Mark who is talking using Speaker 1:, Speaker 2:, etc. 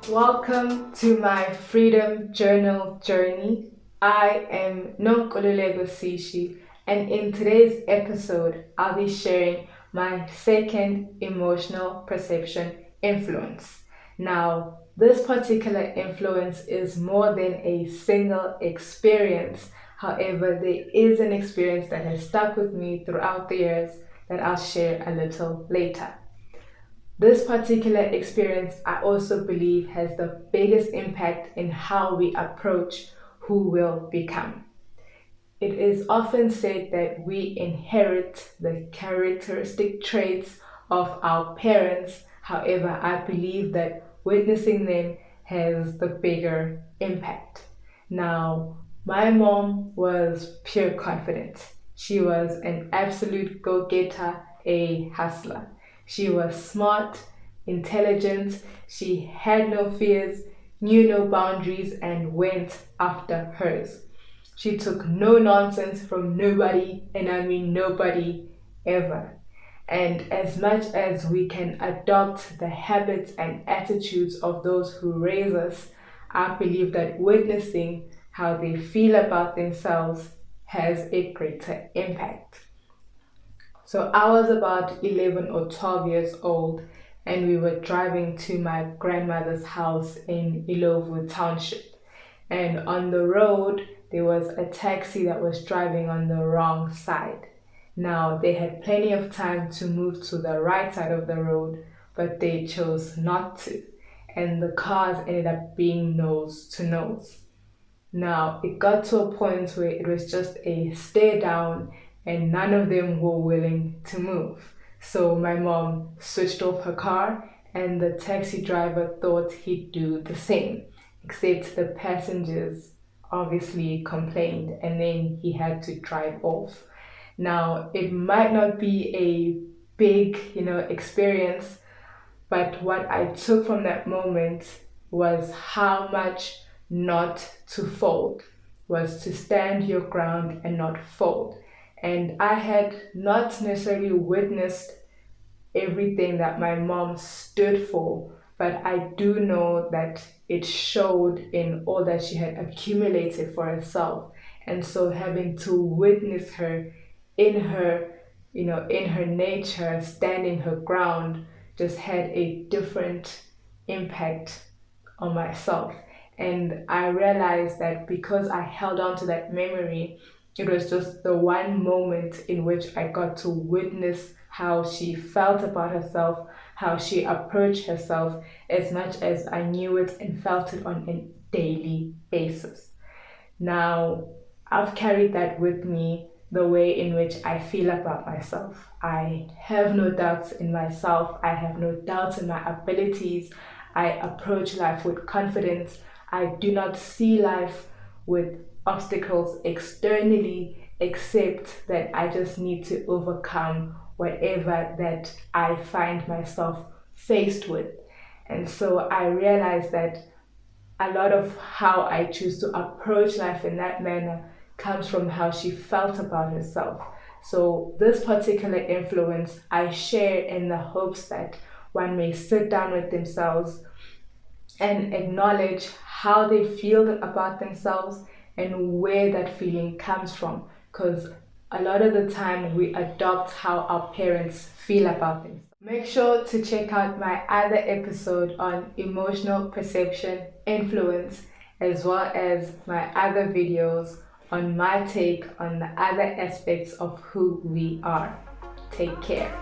Speaker 1: Welcome to my Freedom Journal journey. I am Nonkululego Sishi, and in today's episode, I'll be sharing my second emotional perception influence. Now, this particular influence is more than a single experience. However, there is an experience that has stuck with me throughout the years that I'll share a little later. This particular experience, I also believe, has the biggest impact in how we approach who we'll become. It is often said that we inherit the characteristic traits of our parents. However, I believe that witnessing them has the bigger impact. Now, my mom was pure confidence. She was an absolute go-getter, a hustler. She was smart, intelligent, she had no fears, knew no boundaries, and went after hers. She took no nonsense from nobody, and I mean nobody, ever. And as much as we can adopt the habits and attitudes of those who raise us, I believe that witnessing how they feel about themselves has a greater impact. So I was about 11 or 12 years old, and we were driving to my grandmother's house in Ilovu Township. And on the road, there was a taxi that was driving on the wrong side. Now, they had plenty of time to move to the right side of the road, but they chose not to. And the cars ended up being nose to nose. Now, it got to a point where it was just a stare down and none of them were willing to move. So my mom switched off her car and the taxi driver thought he'd do the same, except the passengers obviously complained and then he had to drive off. Now, it might not be a big, experience, but what I took from that moment was how much not to fold, was to stand your ground and not fold. And I had not necessarily witnessed everything that my mom stood for, but I do know that it showed in all that she had accumulated for herself. And so having to witness her in her, in her nature, standing her ground, just had a different impact on myself. And I realized that because I held on to that memory, it was just the one moment in which I got to witness how she felt about herself, how she approached herself, as much as I knew it and felt it on a daily basis. Now, I've carried that with me, the way in which I feel about myself. I have no doubts in myself. I have no doubts in my abilities. I approach life with confidence. I do not see life with obstacles externally, except that I just need to overcome whatever that I find myself faced with. And so I realized that a lot of how I choose to approach life in that manner comes from how she felt about herself. So this particular influence I share in the hopes that one may sit down with themselves and acknowledge how they feel about themselves and where that feeling comes from. Because a lot of the time we adopt how our parents feel about themselves. Make sure to check out my other episode on emotional perception influence, as well as my other videos on my take on the other aspects of who we are. Take care.